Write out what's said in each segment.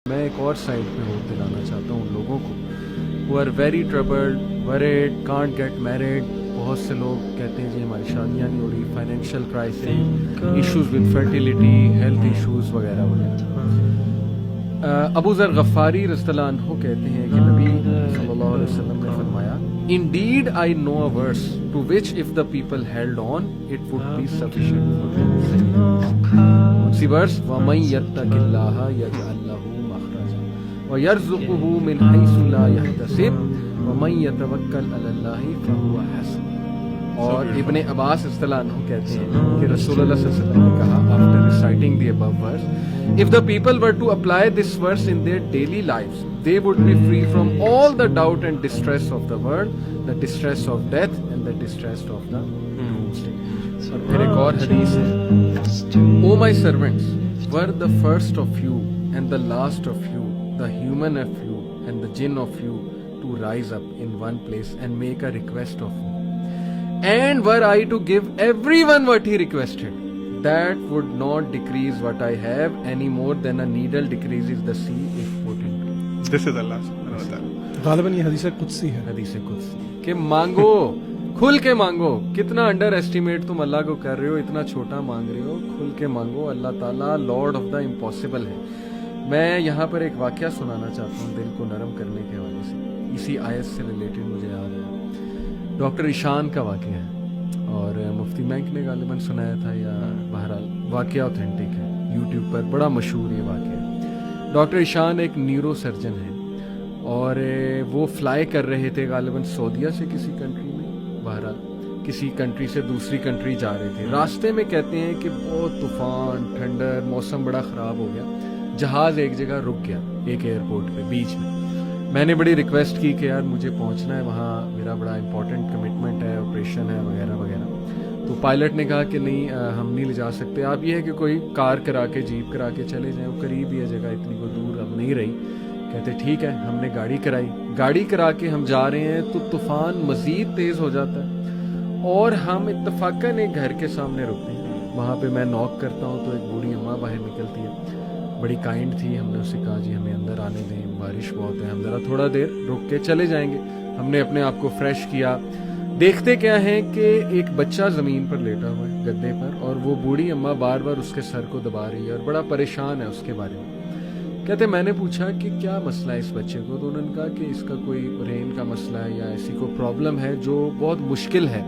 میں ایک اور سائڈ پہ ہوپ دلانا چاہتا ہوں لوگوں کو who are very troubled, worried, can't get married. بہت سے لوگ کہتے ہیں جی ہماری شادیاں نہیں ہو رہی, financial crisis, issues with fertility, health issues وغیرہ وغیرہ. ابو ذر غفاری رضی اللہ عنہ کہتے ہیں کہ نبی صلی اللہ علیہ وسلم نے فرمایا, Indeed I know a verse to which if the people held on it would be sufficient for them. کون سی ورس؟ وَمَن يَتَّقِ اللَّهَ يَجْعَل لَّهُ مَخْرَجًا وَيَرْزُقْهُ مِنْ حَيْثُ لَا يَحْتَسِبُ وَمَن يَتَوَكَّلْ عَلَى اللَّهِ فَهُوَ حَسْبُهُ. اور ابن عباس رضی اللہ عنہ کہتے ہیں کہ رسول اللہ صلی اللہ علیہ وسلم نے کہا after reciting the above verse, if the people were to apply this verse in their daily lives they would be free from all the doubt and distress of the world, the distress of death and the distress of the doomsday. اور پھر ایک اور حدیث ہے, O my servants, were the first of you and the last of you, the human of you and the jinn of you, to rise up in one place and make a request of me. And were I to give everyone what he requested, that would not decrease what I have any more than a needle decreases the sea if put into. This is Allah subhanahu wa ta'ala. غالباً یہ حدیث قدسی ہے. حدیث قدسی کہ مانگو, کھل کے مانگو. کتنا انڈر ایسٹیمیٹ تم اللہ کو کر رہے ہو, اتنا چھوٹا مانگ رہے ہو. کھل کے مانگو, اللہ تعالیٰ لارڈ آف دا امپاسبل ہے. میں یہاں پر ایک واقعہ سنانا چاہتا ہوں دل کو نرم کرنے کے حوالے سے, اسی آیت سے ریلیٹڈ مجھے یاد ہے. ڈاکٹر ایشان کا واقعہ ہے اور مفتی مینک نے غالباً سنایا تھا, یا بہرحال واقعہ اوتھینٹک ہے, یوٹیوب پر بڑا مشہور یہ واقعہ ہے. ڈاکٹر ایشان ایک نیورو سرجن ہے اور وہ فلائی کر رہے تھے غالباً سعودیہ سے کسی کنٹری میں, بہرحال کسی کنٹری سے دوسری کنٹری جا رہے تھے. راستے میں کہتے ہیں کہ بہت طوفان, ٹھنڈر, موسم بڑا خراب ہو گیا. جہاز ایک جگہ رک گیا, ایک ایئرپورٹ پہ بیچ میں. میں نے بڑی ریکویسٹ کی کہ یار مجھے پہنچنا ہے وہاں, میرا بڑا امپورٹنٹ کمٹمنٹ ہے, آپریشن ہے وغیرہ وغیرہ. تو پائلٹ نے کہا کہ نہیں ہم نہیں لے جا سکتے, آپ یہ ہے کہ کوئی کار کرا کے, جیپ کرا کے چلے جائیں, وہ قریب ہی ہے جگہ, اتنی کوئی دور اب نہیں رہی. کہتے ٹھیک ہے. ہم نے گاڑی کرائی, گاڑی کرا کے ہم جا رہے ہیں تو طوفان مزید تیز ہو جاتا ہے اور ہم اتفاقاً ایک گھر کے سامنے رکتے ہیں. وہاں پہ میں نوک کرتا ہوں تو ایک بوڑھی اماں باہر نکلتی ہے, بڑی کائنڈ تھی. ہم نے اسے کہا جی ہمیں اندر آنے دیں, بارش بہت ہے, ہم ذرا تھوڑا دیر رک کے چلے جائیں گے. ہم نے اپنے آپ کو فریش کیا. دیکھتے کیا ہے کہ ایک بچہ زمین پر لیٹا ہوا ہے گدے پر, اور وہ بوڑھی اماں بار بار اس کے سر کو دبا رہی ہے اور بڑا پریشان ہے اس کے بارے میں. کہتے میں نے پوچھا کہ کیا مسئلہ ہے اس بچے کو, تو انہوں نے کہا کہ اس کا کوئی برین کا مسئلہ ہے یا ایسی کوئی پرابلم ہے جو بہت مشکل ہے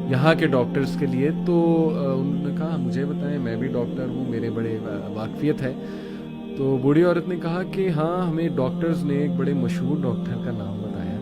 یہاں کے ڈاکٹرز کے لیے. تو انہوں نے کہا مجھے بتائیں, میں بھی ڈاکٹر ہوں, میرے بڑے واقفیت ہے. تو بوڑھی عورت نے کہا کہ ہاں ہمیں ڈاکٹرز نے ایک بڑے مشہور ڈاکٹر کا نام بتایا,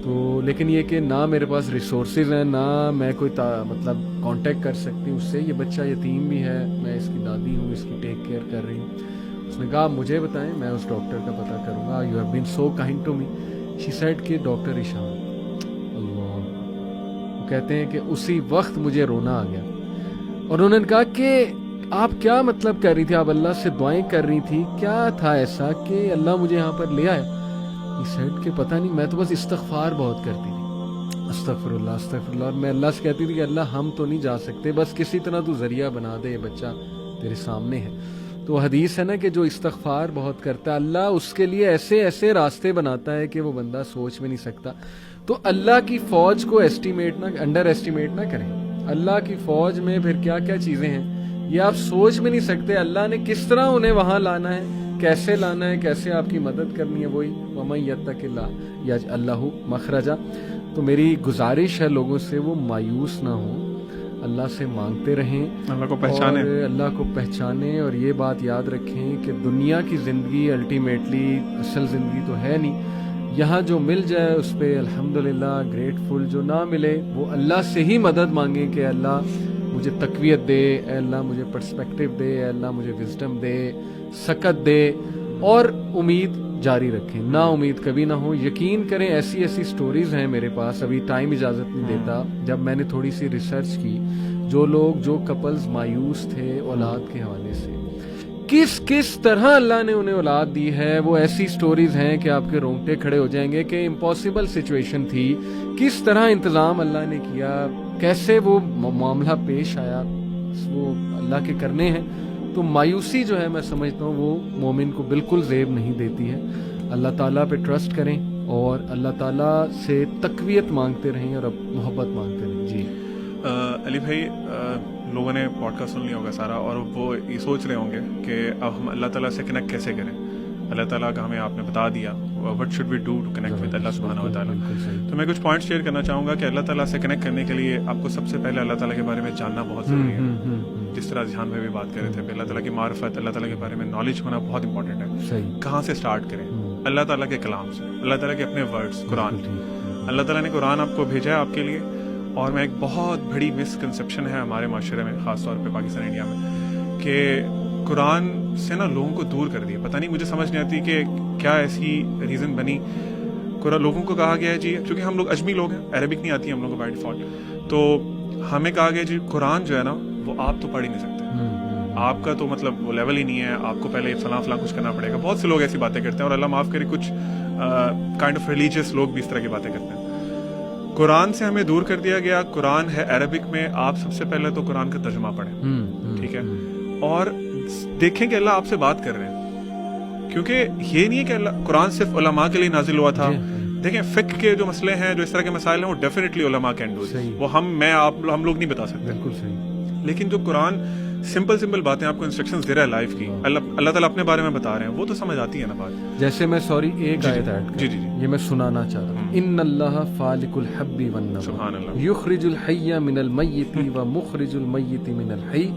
تو لیکن یہ کہ نہ میرے پاس ریسورسز ہیں, نہ میں کوئی مطلب کانٹیکٹ کر سکتی ہوں اس سے. یہ بچہ یتیم بھی ہے, میں اس کی دادی ہوں, اس کی ٹیک کیئر کر رہی ہوں. اس نے کہا مجھے بتائیں, میں اس ڈاکٹر کا پتہ کروں گا. You have been so kind to me. She said کہ ڈاکٹر ایشان. اللہ, وہ کہتے ہیں کہ اسی وقت مجھے رونا آ گیا. اور انہوں نے کہا کہ آپ کیا مطلب کر رہی تھی, آپ اللہ سے دعائیں کر رہی تھی, کیا تھا ایسا کہ اللہ مجھے یہاں پر لے آیا؟ یہ سیٹ کہ پتہ نہیں, میں تو بس استغفار بہت کرتی تھی, استغفر اللہ استغفر اللہ. اور میں اللہ سے کہتی تھی کہ اللہ ہم تو نہیں جا سکتے, بس کسی طرح تو ذریعہ بنا دے, یہ بچہ تیرے سامنے ہے. تو حدیث ہے نا کہ جو استغفار بہت کرتا ہے اللہ اس کے لیے ایسے ایسے راستے بناتا ہے کہ وہ بندہ سوچ بھی نہیں سکتا. تو اللہ کی فوج کو انڈر ایسٹیمیٹ نہ کریں. اللہ کی فوج میں پھر کیا کیا چیزیں ہیں یہ آپ سوچ بھی نہیں سکتے. اللہ نے کس طرح انہیں وہاں لانا ہے, کیسے لانا ہے, کیسے آپ کی مدد کرنی ہے. وہی وَمَن يَتَّقِ اللَّهَ يَجْعَل لَّهُ مَخْرَجًا. تو میری گزارش ہے لوگوں سے وہ مایوس نہ ہوں, اللہ سے مانگتے رہیں, اللہ کو پہچانیں, اور اللہ کو پہچانیں. اور یہ بات یاد رکھیں کہ دنیا کی زندگی الٹیمیٹلی اصل زندگی تو ہے نہیں. یہاں جو مل جائے اس پہ الحمدللہ گریٹفل, جو نہ ملے وہ اللہ سے ہی مدد مانگیں کہ اللہ مجھے تقویت دے, اے اللہ مجھے پرسپیکٹیو دے, اے اللہ مجھے وزڈم دے, سکت دے. اور امید جاری رکھیں, نا امید کبھی نہ ہو. یقین کریں ایسی ایسی سٹوریز ہیں میرے پاس, ابھی ٹائم اجازت نہیں دیتا. جب میں نے تھوڑی سی ریسرچ کی, جو کپلز مایوس تھے اولاد کے حوالے سے, کس طرح اللہ نے انہیں اولاد دی ہے, وہ ایسی سٹوریز ہیں کہ آپ کے رونگٹے کھڑے ہو جائیں گے کہ امپاسبل سچویشن تھی, کس طرح انتظام اللہ نے کیا, کیسے وہ معاملہ پیش آیا. وہ اللہ کے کرنے ہیں, تو مایوسی جو ہے میں سمجھتا ہوں وہ مومن کو بالکل زیب نہیں دیتی ہے. اللہ تعالیٰ پہ ٹرسٹ کریں اور اللہ تعالیٰ سے تقویت مانگتے رہیں اور محبت مانگتے رہیں. جی علی بھائی, لوگوں نے پوڈ کاسٹ سن لیا ہوگا سارا, اور وہ یہ سوچ رہے ہوں گے کہ اب ہم اللہ تعالیٰ سے کنیکٹ کیسے کریں. اللہ تعالیٰ کا ہمیں آپ نے بتا دیا, what should we do to connect with اللہ سبحانہ و تعالیٰ. تو میں کچھ پوائنٹس شیئر کرنا چاہوں گا کہ اللہ تعالیٰ سے کنیکٹ کرنے کے لیے آپ کو سب سے پہلے اللہ تعالیٰ کے بارے میں جاننا بہت ضروری ہے. جس طرح ذہان میں بھی بات کر رہے تھے, اللہ تعالیٰ کی معرفت, اللہ تعالیٰ کے بارے میں نالج ہونا بہت امپورٹنٹ ہے. کہاں سے اسٹارٹ کریں؟ اللہ تعالیٰ کے کلام سے, اللہ تعالیٰ کے اپنے ورڈس, قرآن. اللہ تعالیٰ نے قرآن آپ کو بھیجا ہے آپ کے لیے, اور میں ایک بہت بڑی مسکنسیپشن ہے ہمارے معاشرے میں, خاص طور پہ پاکستان انڈیا میں, کہ قرآن سے نا لوگوں کو دور کر دیا. پتہ نہیں, مجھے سمجھ نہیں آتی کہ کیا ایسی ریزن بنی. لوگوں کو کہا گیا ہے جی, چونکہ ہم لوگ اجمی لوگ ہیں, عربک نہیں آتی ہم لوگوں کو بائی ڈیفالٹ, تو ہمیں کہا گیا جی قرآن جو ہے نا وہ آپ تو پڑھ ہی نہیں سکتے, آپ کا تو مطلب وہ لیول ہی نہیں ہے, آپ کو پہلے فلاں فلاں کچھ کرنا پڑے گا. بہت سے لوگ ایسی باتیں کرتے ہیں, اور اللہ معاف کرے کچھ کائنڈ آف ریلیجیس لوگ بھی اس طرح کی باتیں کرتے ہیں. قرآن سے ہمیں دور کر دیا گیا. قرآن ہے عربک میں, آپ سب سے پہلے تو قرآن کا ترجمہ پڑھیں, ٹھیک ہے, اور دیکھیں کہ اللہ آپ سے بات کر رہے ہیں, کیونکہ یہ نہیں ہے کہ اللہ قرآن صرف علماء کے لیے نازل ہوا تھا. دیکھیں فقہ کے جو مسئلے ہیں, جو اس طرح کے مسائل ہیں, وہ ڈیفینیٹلی علماء کین ڈو, وہ ہم لوگ نہیں بتا سکتے. بالکل صحیح. لیکن جو قرآن سمپل باتیں آپ کو انسٹرکشنز دے رہا ہے لائف کی, اللہ تعالیٰ اپنے بارے میں بتا رہے ہیں, وہ تو سمجھ آتی ہے نا بات. جیسے میں ایک آیت ایڈ کر, جی یہ میں سنانا چاہ رہا ہوں. ان اللہ فالق الحب والنوى, سبحان اللہ, یخرج الحی من المیت ومخرج المیت من الحی,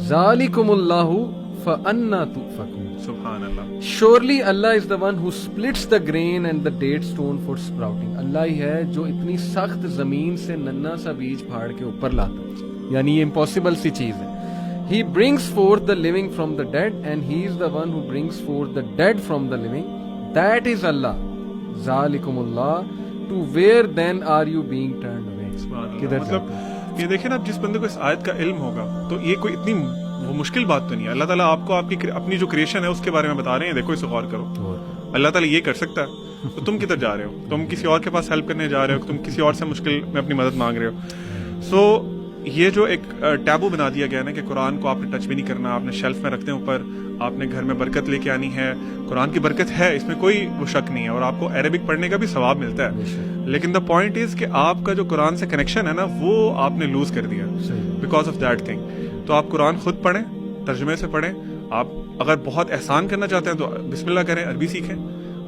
ذالکم اللہ فأنا تؤفکون. سبحان اللہ. Surely Allah is the one who splits the grain and the date stone for sprouting. اللہ ہی ہے جو اتنی سخت زمین سے ننا سا بیج پھاڑ کے اوپر لاتا ہے, یعنی یہ امپاسبل سی چیز ہے. He brings forth the living from the dead, and he is the one who brings forth the dead from the living. That is Allah. ذالکم اللہ. To where then are you being turned away? کدھر مطلب یہ دیکھیں نا, جس بندے کو اس آیت کا علم ہوگا تو یہ کوئی اتنی وہ مشکل بات تو نہیں ہے. اللہ تعالیٰ آپ کو آپ کی اپنی جو کریشن ہے اس کے بارے میں بتا رہے ہیں, دیکھو اسے غور کرو. اللہ تعالیٰ یہ کر سکتا ہے, تو تم کدھر جا رہے ہو؟ تم کسی اور کے پاس ہیلپ کرنے جا رہے ہو, تم کسی اور سے مشکل میں اپنی مدد مانگ رہے ہو. سو یہ جو ایک ٹیبو بنا دیا گیا نا کہ قرآن کو آپ نے ٹچ بھی نہیں کرنا, آپ نے شیلف میں رکھتے ہیں اوپر, آپ نے گھر میں برکت لے کے آنی ہے. قرآن کی برکت ہے, اس میں کوئی وہ شک نہیں ہے, اور آپ کو عربک پڑھنے کا بھی ثواب ملتا ہے. لیکن دا پوائنٹ از کہ آپ کا جو قرآن سے کنیکشن ہے نا وہ آپ نے لوز کر دیا بیکاز آف دیٹ تھنگ. تو آپ قرآن خود پڑھیں, ترجمے سے پڑھیں. آپ اگر بہت احسان کرنا چاہتے ہیں تو بسم اللہ کریں, عربی سیکھیں.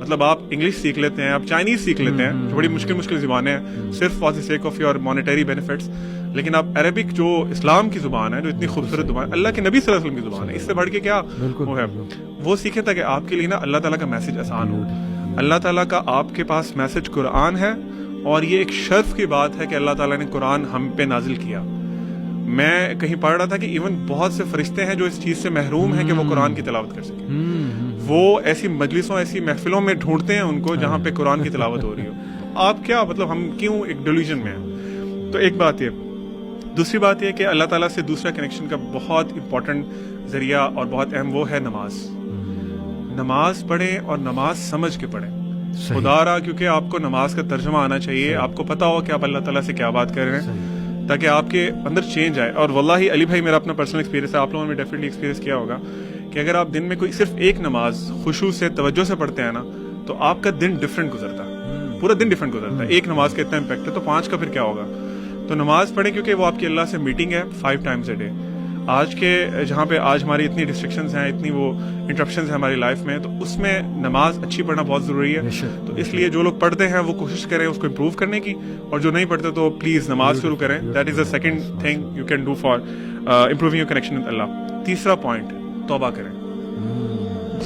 مطلب آپ انگلش سیکھ لیتے ہیں, آپ چائنیز سیکھ لیتے ہیں, جو بڑی مشکل زبانیں ہیں صرف for the sake of your monetary benefits. لیکن آپ عربک جو اسلام کی زبان ہے, جو اتنی خوبصورت زبان, اللہ کے نبی صلی اللہ علیہ وسلم کی زبان ہے, اس سے بڑھ کے کیا وہ ہے, وہ سیکھیں تاکہ آپ کے لیے نا اللہ تعالیٰ کا میسج آسان ہو. اللہ تعالیٰ کا آپ کے پاس میسج قرآن ہے, اور یہ ایک شرف کی بات ہے کہ اللہ تعالیٰ نے قرآن ہم پہ نازل کیا. میں کہیں پڑھ رہا تھا کہ ایون بہت سے فرشتے ہیں جو اس چیز سے محروم ہیں کہ وہ قرآن کی تلاوت کر سکیں. وہ ایسی مجلسوں, ایسی محفلوں میں ڈھونڈتے ہیں ان کو جہاں پہ قرآن کی تلاوت ہو رہی ہو. آپ کیا مطلب, ہم کیوں ایک ڈیلیوژن میں ہیں؟ تو ایک بات یہ. دوسری بات یہ کہ اللہ تعالیٰ سے دوسرا کنیکشن کا بہت امپورٹنٹ ذریعہ اور بہت اہم وہ ہے نماز. نماز پڑھیں اور نماز سمجھ کے پڑھیں. خدا رہا, کیونکہ آپ کو نماز کا ترجمہ آنا چاہیے, آپ کو پتا ہو کہ آپ اللہ تعالیٰ سے کیا بات کر رہے ہیں, تاکہ آپ کے اندر چینج آئے. اور واللہ علی بھائی, میرا اپنا پرسنل ایکسپیرینس ہے, آپ لوگوں نے ڈیفینیٹلی ایکسپیرینس کیا ہوگا کہ اگر آپ دن میں کوئی صرف ایک نماز خشوع سے, توجہ سے پڑھتے ہیں نا, تو آپ کا دن ڈفرینٹ گزرتا ہے, پورا دن ڈفرینٹ گزرتا ہے. ایک نماز کا اتنا امپیکٹ ہے, تو 5 کا پھر کیا ہوگا. تو نماز پڑھیں, کیونکہ وہ آپ کی اللہ سے میٹنگ ہے 5 times a day. آج کے جہاں پہ آج ہماری اتنی ڈسٹرکشنز ہیں, اتنی وہ انٹرپشنز ہیں ہماری لائف میں, تو اس میں نماز اچھی پڑھنا بہت ضروری ہے. تو اس لیے جو لوگ پڑھتے ہیں وہ کوشش کریں اس کو امپروو کرنے کی, اور جو نہیں پڑھتے تو پلیز نماز شروع کریں. That is the second thing you can do for improving your connection with اللہ. تیسرا پوائنٹ, توبہ کریں.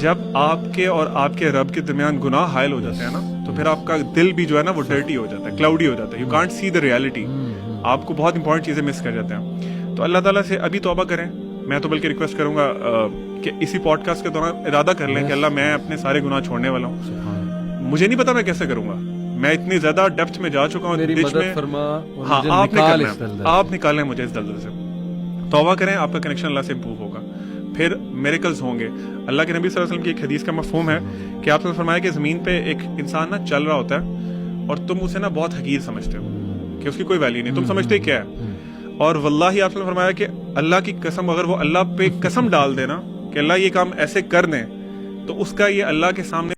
جب آپ کے اور آپ کے رب کے درمیان گناہ حائل ہو جاتے ہیں نا, تو پھر آپ کا دل بھی جو ہے نا وہ ڈرٹی ہو جاتا ہے, کلاؤڈی ہو جاتا ہے. You can't see the reality, آپ کو بہت امپورٹنٹ چیزیں مس کر جاتے ہیں. تو اللہ تعالیٰ سے ابھی توبہ کریں. میں تو بلکہ ریکویسٹ کروں گا کہ اسی پوڈ کاسٹ کے دوران ارادہ کر لیں کہ اللہ میں اپنے سارے گناہ چھوڑنے والا ہوں. مجھے نہیں پتا میں کیسے کروں گا, میں اتنی زیادہ ڈیپتھ میں جا چکا ہوں ڈچ میں. ہاں, آپ نکالیں مجھے اس دلدل سے. توبہ کریں, آپ کا کنیکشن اللہ سے امپروو ہوگا, پھر میریکلز ہوں گے. اللہ کے نبی صلی اللہ علیہ وسلم کی ایک حدیث کا مفہوم ہے کہ آپ نے فرمایا کہ زمین پہ ایک انسان نا چل رہا ہوتا ہے, اور تم اسے نا بہت حقیر سمجھتے ہو کہ اس کی کوئی ویلیو نہیں, تم سمجھتے کیا ہے. اور واللہ آپ نے فرمایا کہ اللہ کی قسم اگر وہ اللہ پہ قسم ڈال دے نا کہ اللہ یہ کام ایسے کر دیں تو اس کا یہ اللہ کے سامنے